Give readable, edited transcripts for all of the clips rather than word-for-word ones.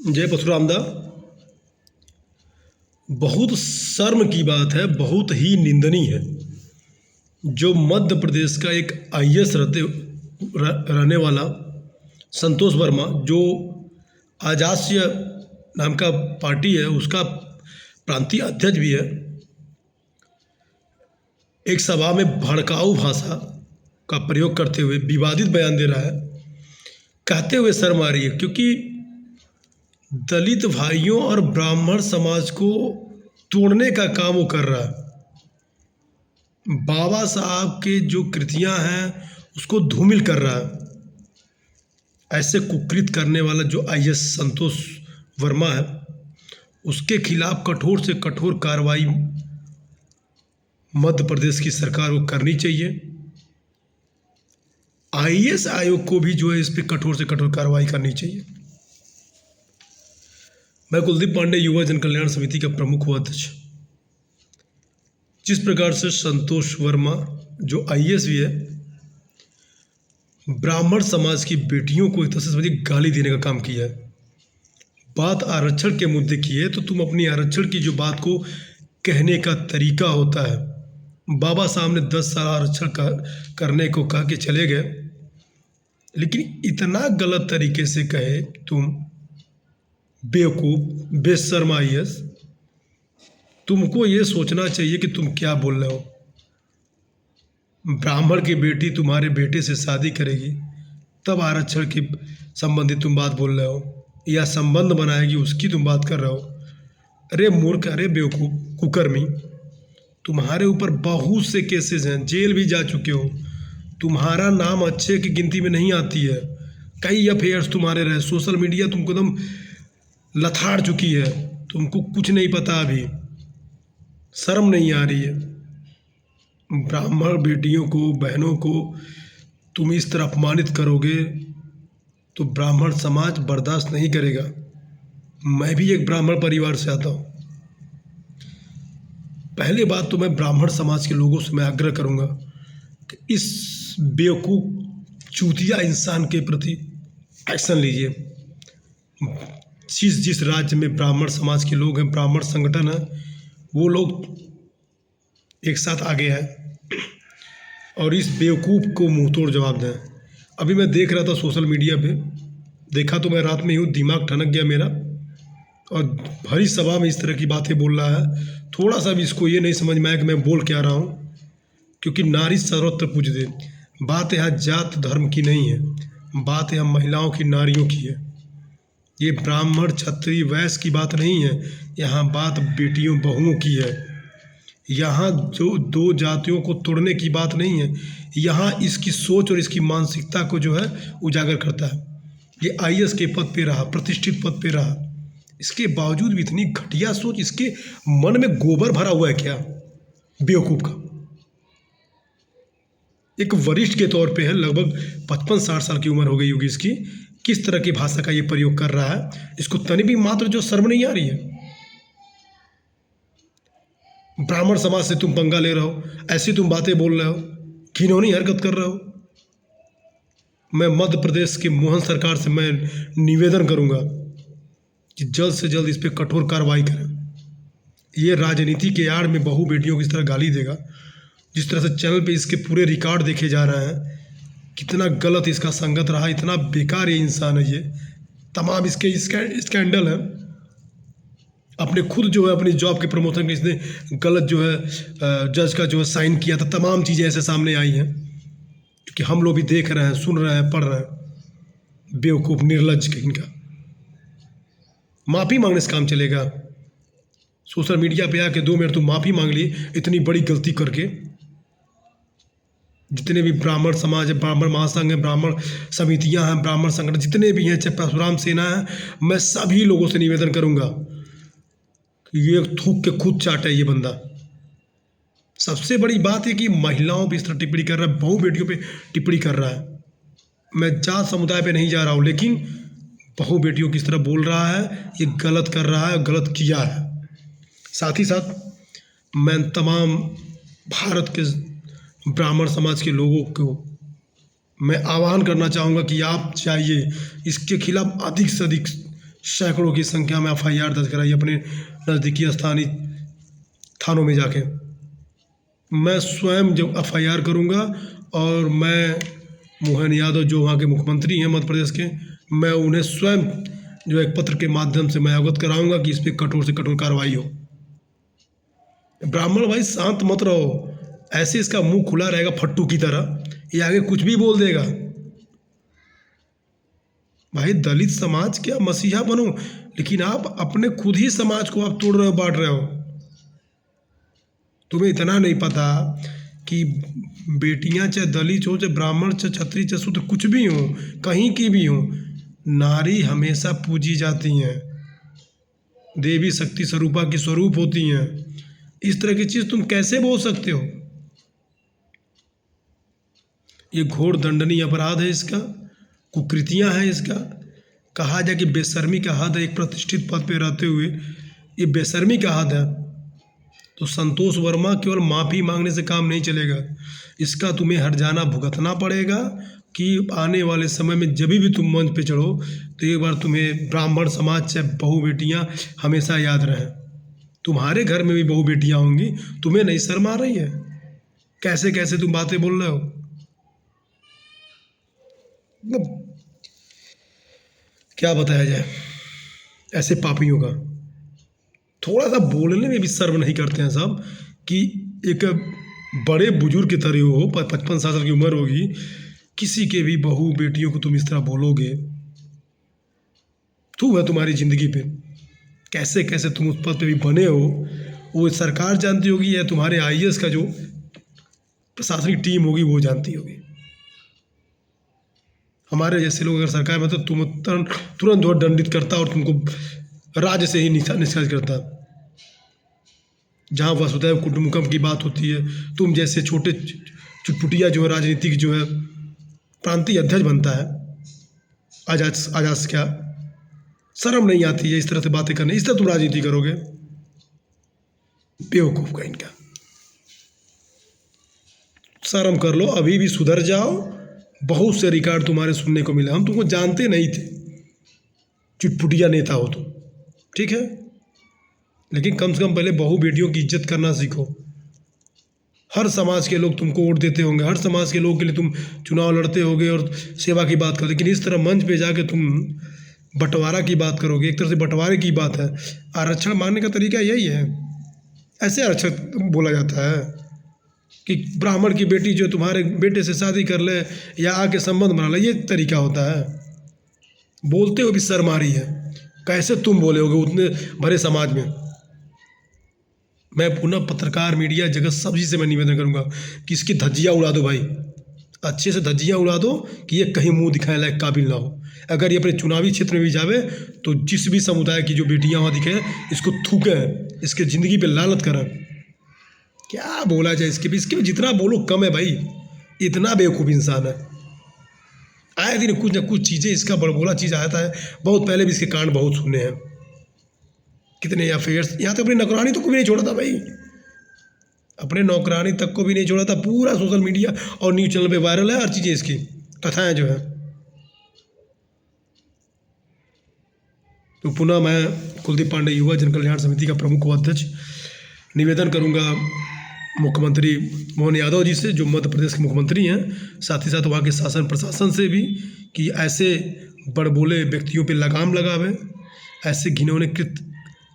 जय परशुराम दा। बहुत शर्म की बात है, बहुत ही निंदनीय है जो मध्य प्रदेश का एक आईएएस रहने वाला संतोष वर्मा, जो आजास्य नाम का पार्टी है उसका प्रांतीय अध्यक्ष भी है, एक सभा में भड़काऊ भाषा का प्रयोग करते हुए विवादित बयान दे रहा है। कहते हुए शर्म आ रही है क्योंकि दलित भाइयों और ब्राह्मण समाज को तोड़ने का काम वो कर रहा है। बाबा साहब के जो कृतियां हैं उसको धूमिल कर रहा है। ऐसे कुकृत करने वाला जो आईएएस संतोष वर्मा है उसके खिलाफ कठोर से कठोर कार्रवाई मध्य प्रदेश की सरकार को करनी चाहिए। आईएएस आयोग को भी जो है इस पर कठोर से कठोर कार्रवाई करनी चाहिए। मैं कुलदीप पांडे, युवा जन कल्याण समिति का प्रमुख अध्यक्ष। जिस प्रकार से संतोष वर्मा जो आईएएस भी है, ब्राह्मण समाज की बेटियों को एक तरह से समझिए गाली देने का काम किया है। बात आरक्षण के मुद्दे की है तो तुम अपनी आरक्षण की जो बात को कहने का तरीका होता है, बाबा साहब ने 10 साल आरक्षण करने को कहा कि चले गए, लेकिन इतना गलत तरीके से कहे तुम बेवकूफ़ बेशर्म आईएएस। तुमको ये सोचना चाहिए कि तुम क्या बोल रहे हो। ब्राह्मण की बेटी तुम्हारे बेटे से शादी करेगी तब आरक्षण की संबंधित तुम बात बोल रहे हो, या संबंध बनाएगी उसकी तुम बात कर रहे हो। अरे मूर्ख, अरे बेवकूफ़, कुकर्मी, तुम्हारे ऊपर बहुत से केसेस हैं, जेल भी जा चुके हो, तुम्हारा नाम अच्छे की गिनती में नहीं आती है, कई अफेयर्स तुम्हारे रहे, सोशल मीडिया तुमको एकदम लथाड़ चुकी है, तुमको कुछ नहीं पता, अभी शर्म नहीं आ रही है। ब्राह्मण बेटियों को, बहनों को तुम इस तरह अपमानित करोगे तो ब्राह्मण समाज बर्दाश्त नहीं करेगा। मैं भी एक ब्राह्मण परिवार से आता हूँ। पहले बात तो मैं ब्राह्मण समाज के लोगों से मैं आग्रह करूँगा कि इस बेवकूफ़ चूतिया इंसान के प्रति एक्शन लीजिए। जिस राज्य में ब्राह्मण समाज के लोग हैं, ब्राह्मण संगठन है, वो लोग एक साथ आगे हैं और इस बेवकूफ़ को मुंहतोड़ जवाब दें। अभी मैं देख रहा था सोशल मीडिया पे, देखा तो मैं रात में हूँ, दिमाग ठनक गया मेरा, और भरी सभा में इस तरह की बातें बोल रहा है। थोड़ा सा भी इसको ये नहीं समझ में आया कि मैं बोल क्या रहा हूँ, क्योंकि नारी सर्वत्र पूज्य। बात यहाँ जात धर्म की नहीं है, बात यहाँ महिलाओं की, नारियों की है। ये ब्राह्मण क्षत्रिय वैश्य की बात नहीं है, यहाँ बात बेटियों बहुओं की है। यहाँ जो दो जातियों को तोड़ने की बात नहीं है, यहाँ इसकी सोच और इसकी मानसिकता को जो है उजागर करता है। ये आईएएस के पद पे रहा, प्रतिष्ठित पद पे रहा, इसके बावजूद भी इतनी घटिया सोच, इसके मन में गोबर भरा हुआ है क्या बेवकूफ़ का। एक वरिष्ठ के तौर पे है, लगभग 55-60 साल की उम्र हो गई होगी इसकी, किस तरह की भाषा का ये प्रयोग कर रहा है, इसको तनी भी मात्र जो शर्म नहीं आ रही है। ब्राह्मण समाज से तुम पंगा ले रहे हो, ऐसी तुम बातें बोल रहे हो, घिनौनी हरकत कर रहे हो। मैं मध्य प्रदेश की मोहन सरकार से मैं निवेदन करूंगा कि जल्द से जल्द इस पर कठोर कार्रवाई करें। ये राजनीति के आड़ में बहू बेटियों की इस तरह गाली देगा, जिस तरह से चैनल पे इसके पूरे रिकॉर्ड देखे जा रहे हैं, कितना गलत इसका संगत रहा, इतना बेकार ये इंसान है। ये तमाम इसके स्कैंडल है, अपने खुद जो है अपनी जॉब के प्रमोशन के इसने गलत जो है जज का जो है साइन किया था, तमाम चीज़ें ऐसे सामने आई हैं क्योंकि हम लोग भी देख रहे हैं, सुन रहे हैं, पढ़ रहे हैं। बेवकूफ़ निर्लज्ज के इनका माफ़ी मांगने से काम चलेगा। सोशल मीडिया पे आके 2 मिनट तुम माफ़ी मांग ली इतनी बड़ी गलती करके। जितने भी ब्राह्मण समाज है, ब्राह्मण महासंघ है, ब्राह्मण समितियां हैं, ब्राह्मण संगठन जितने भी हैं, चाहे परशुराम सेना है, मैं सभी लोगों से निवेदन करूंगा कि ये थूक के खुद चाटे ये बंदा। सबसे बड़ी बात है कि महिलाओं पर इस तरह टिप्पणी कर रहा है, बहु बेटियों पे टिप्पणी कर रहा है। मैं जात समुदाय पे नहीं जा रहा हूँ, लेकिन बहु बेटियों की इस तरह बोल रहा है, ये गलत कर रहा है, गलत किया है। साथ ही साथ मैं तमाम भारत के ब्राह्मण समाज के लोगों को मैं आह्वान करना चाहूँगा कि आप चाहिए इसके खिलाफ अधिक से अधिक सैकड़ों की संख्या में एफआईआर दर्ज कराई अपने नज़दीकी स्थानीय थानों में जाके। मैं स्वयं जब एफआईआर करूँगा और मैं मोहन यादव जो वहाँ के मुख्यमंत्री हैं मध्य प्रदेश के, मैं उन्हें स्वयं जो एक पत्र के माध्यम से मैं अवगत कराऊंगा कि इस पर कठोर से कठोर कार्रवाई हो। ब्राह्मण भाई शांत मत रहो, ऐसे इसका मुंह खुला रहेगा फट्टू की तरह, ये आगे कुछ भी बोल देगा। भाई दलित समाज क्या मसीहा बनो, लेकिन आप अपने खुद ही समाज को आप तोड़ रहे हो, बांट रहे हो। तुम्हें इतना नहीं पता कि बेटियां चाहे दलित हो, चाहे ब्राह्मण, चाहे क्षत्रिय, चाहे शूद्र, कुछ भी हो, कहीं की भी हो, नारी हमेशा पूजी जाती हैं, देवी शक्ति स्वरूपा की स्वरूप होती हैं। इस तरह की चीज़ तुम कैसे बोल सकते हो? ये घोर दंडनीय अपराध है इसका, कुकृतियाँ हैं इसका। कहा जाए कि बेशर्मी का हद है, एक प्रतिष्ठित पद पे रहते हुए ये बेशर्मी का हद है। तो संतोष वर्मा केवल माफ़ी मांगने से काम नहीं चलेगा, इसका तुम्हें हर्जाना भुगतना पड़ेगा कि आने वाले समय में जब भी तुम मंच पे चढ़ो तो एक बार तुम्हें ब्राह्मण समाज से बहू बेटियाँ हमेशा याद रहें। तुम्हारे घर में भी बहू बेटियाँ होंगी, तुम्हें नहीं शर्म आ रही है? कैसे कैसे तुम बातें बोल रहे हो? मतलब क्या बताया जाए ऐसे पापियों का। थोड़ा सा बोलने में भी शर्म नहीं करते हैं सब, कि एक बड़े बुजुर्ग की तरह हो, 55 साल की उम्र होगी, किसी के भी बहू बेटियों को तुम इस तरह बोलोगे, थू है तुम्हारी ज़िंदगी पे। कैसे कैसे तुम उस पद पे भी बने हो, वो सरकार जानती होगी या तुम्हारे आईएएस का जो प्रशासनिक टीम होगी वो जानती होगी। हमारे जैसे लोग अगर सरकार में तो तुम तुरंत जो दंडित करता और तुमको राज्य से ही निष्कासित करता। जहाँ वसुधैव कुटुंबकम की बात होती है, तुम जैसे छोटे चुटपुटिया जो है राजनीतिक जो है प्रांतीय अध्यक्ष बनता है, आजाद क्या शर्म नहीं आती है इस तरह से बातें करने? इस तरह तुम राजनीति करोगे? बेवकूफ़ का इनका। शर्म कर लो, अभी भी सुधर जाओ। बहुत से रिकॉर्ड तुम्हारे सुनने को मिले, हम तुमको जानते नहीं थे, चुटपुटिया नेता हो तुम, ठीक है, लेकिन कम से कम पहले बहू बेटियों की इज्जत करना सीखो। हर समाज के लोग तुमको वोट देते होंगे, हर समाज के लोग के लिए तुम चुनाव लड़ते होगे और सेवा की बात करते, लेकिन इस तरह मंच पे जाके तुम बंटवारा की बात करोगे। एक तरह से बंटवारे की बात है। आरक्षण मांगने का तरीका यही है, ऐसे आरक्षण बोला जाता है कि ब्राह्मण की बेटी जो तुम्हारे बेटे से शादी कर ले या आके संबंध बना ले, ये तरीका होता है। बोलते हुए भी शर्म आ रही है, कैसे तुम बोले होगे उतने बड़े समाज में। मैं पुनः पत्रकार मीडिया जगत सभी से मैं निवेदन करूंगा कि इसकी धज्जियाँ उड़ा दो भाई, अच्छे से धज्जियाँ उड़ा दो कि ये कहीं मुंह दिखाने लायक काबिल ना हो। अगर ये अपने चुनावी क्षेत्र में भी जावे तो जिस भी समुदाय की जो बेटियाँ वहाँ दिखे इसको थूकें, इसके ज़िंदगी पे लानत करें। क्या बोला जाए इसके भी जितना बोलो कम है भाई, इतना बेवकूफ़ इंसान है। आए दिन कुछ ना कुछ चीज़ें इसका बड़बोला चीज़ आता है। बहुत पहले भी इसके कांड बहुत सुने हैं, कितने अफेयर्स, यहाँ तक अपनी नौकरानी तो कोई नहीं छोड़ा था भाई, अपने नौकरानी तक को भी नहीं छोड़ा था। पूरा सोशल मीडिया और न्यूज़ चैनल पे वायरल है हर चीज़ें, इसकी कथाएं जो है। तो पुनः मैं कुलदीप पांडे युवा जन कल्याण समिति का प्रमुख अध्यक्ष निवेदन करूंगा मुख्यमंत्री मोहन यादव जी से, जो मध्य प्रदेश के मुख्यमंत्री हैं, साथ ही साथ वहाँ के शासन प्रशासन से भी, कि ऐसे बड़बोले व्यक्तियों पे लगाम लगावे, ऐसे घिनौने कृत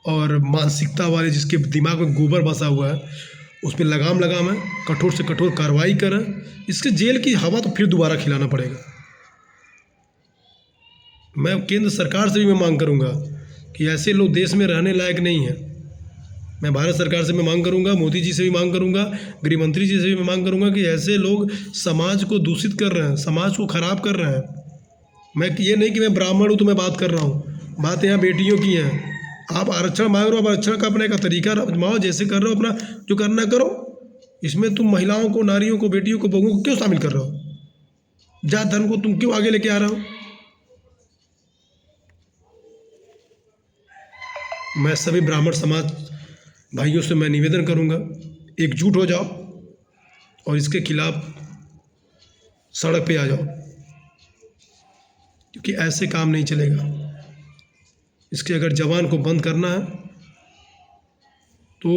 और मानसिकता वाले जिसके दिमाग में गोबर बसा हुआ है उस पर लगाम लगावें, कठोर से कठोर कार्रवाई करें। इसके जेल की हवा तो फिर दोबारा खिलाना पड़ेगा। मैं केंद्र सरकार से भी मैं मांग करूंगा कि ऐसे लोग देश में रहने लायक नहीं हैं। मैं भारत सरकार से मैं मांग करूंगा, मोदी जी से भी मांग करूंगा, गृह मंत्री जी से भी मैं मांग करूंगा कि ऐसे लोग समाज को दूषित कर रहे हैं, समाज को खराब कर रहे हैं। मैं ये नहीं कि मैं ब्राह्मण हूँ तो मैं बात कर रहा हूँ, बात यहाँ बेटियों की है। आप आरक्षण मांग रहे हो, आप आरक्षण का अपने का तरीका आजमाओ, जैसे कर रहे हो अपना जो करना करो। इसमें तुम महिलाओं को, नारियों को, बेटियों को, बहुओं को क्यों शामिल कर रहे हो? जात धर्म को तुम क्यों आगे लेके आ रहे हो? मैं सभी ब्राह्मण समाज भाइयों से मैं निवेदन करूंगा, एकजुट हो जाओ और इसके खिलाफ सड़क पे आ जाओ, क्योंकि ऐसे काम नहीं चलेगा। इसके अगर जवान को बंद करना है तो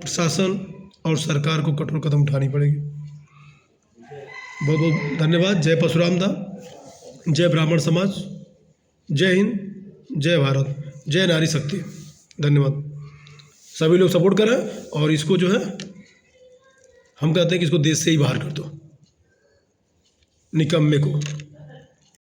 शासन और सरकार को कठोर कदम उठानी पड़ेगी। बहुत बहुत धन्यवाद। जय परशुराम दा, जय ब्राह्मण समाज, जय हिंद, जय भारत, जय नारी शक्ति। धन्यवाद। सभी लोग सपोर्ट करें और इसको जो है हम कहते हैं कि इसको देश से ही बाहर कर दो, निकम्मे को।